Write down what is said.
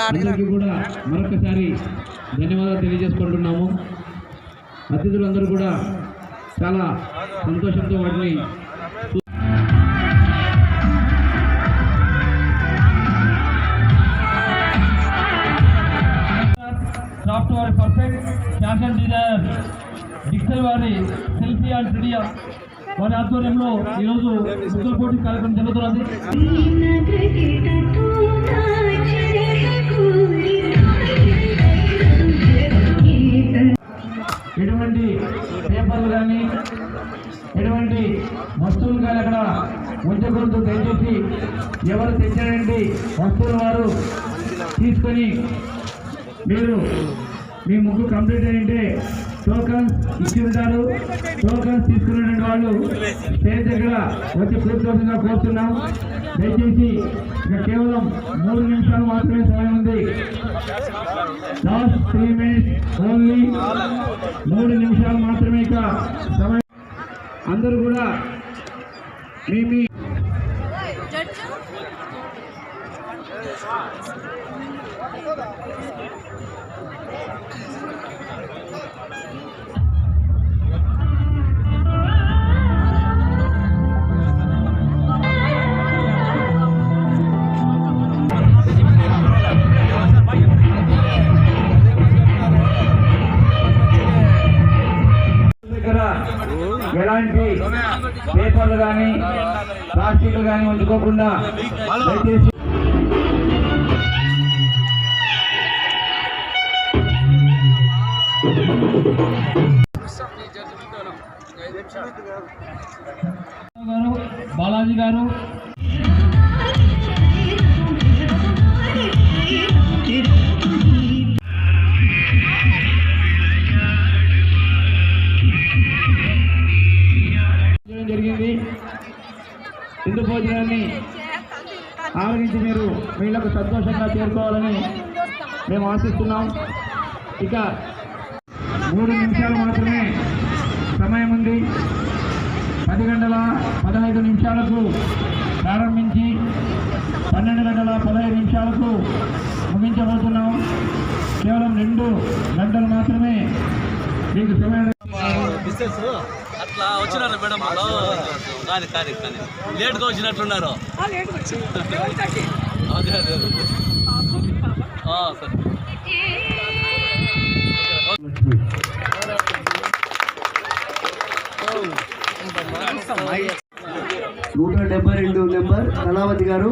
అందరికీ కూడా మరొకసారి ధన్యవాదాలు తెలియజేసుకుంటున్నాము. అతిథులందరూ కూడా చాలా సంతోషంతో వాటిని సాఫ్ట్వేర్ పర్ఫెక్ట్ ఫ్యాషన్ డిజైనర్ డిక్సెల్ వారి సెల్ఫీ అండ్ స్టూడియో వారి ఆధ్వర్యంలో ఈరోజు ముగ్గుల పోటీ కార్యక్రమం జరుగుతున్నది. ఎటువంటి పేపర్లు కానీ ఎటువంటి వస్తువులు కానీ అక్కడ ఉంచకూడదు. దయచేసి ఎవరు తెచ్చినటువంటి వస్తువులు వారు తీసుకొని మీరు మీ ముగ్గు కంప్లీట్ అయ్యింటే టోకన్స్ ఇచ్చి ఉంటారు. టోకన్స్ తీసుకున్నటువంటి వాళ్ళు స్టేజ్ దగ్గర వచ్చి కూర్చోవడంగా కోరుతున్నాం. దయచేసి ఇక కేవలం 3 నిమిషాలు మాత్రమే సమయం ఉంది. Last 3 minutes only. 3 నిమిషాలు మాత్రమే ఇక సమయం. అందరూ కూడా మీ ఎలాంటి పేపర్లు కానీ ప్లాస్టిక్లు కానీ ఉంచుకోకుండా దయచేసి బాలాజీ గారు జరిగింది. హిందూ భోజనాన్ని ఆరగించి మీరు వీళ్ళకు సంతోషంగా చేరుకోవాలని మేము ఆశిస్తున్నాం. ఇక 3 నిమిషాలు మాత్రమే సమయం ఉంది. 10:15 ప్రారంభించి 12:15 ముగించబోతున్నాం. కేవలం 2 గంటలు మాత్రమే మీకు సమయం. అట్లా వచ్చినారు మేడం కానీ కానీ కానీ లేట్గా వచ్చినట్లున్నారు. అదే అదే సరే. 172 నెంబర్ కళావతి గారు.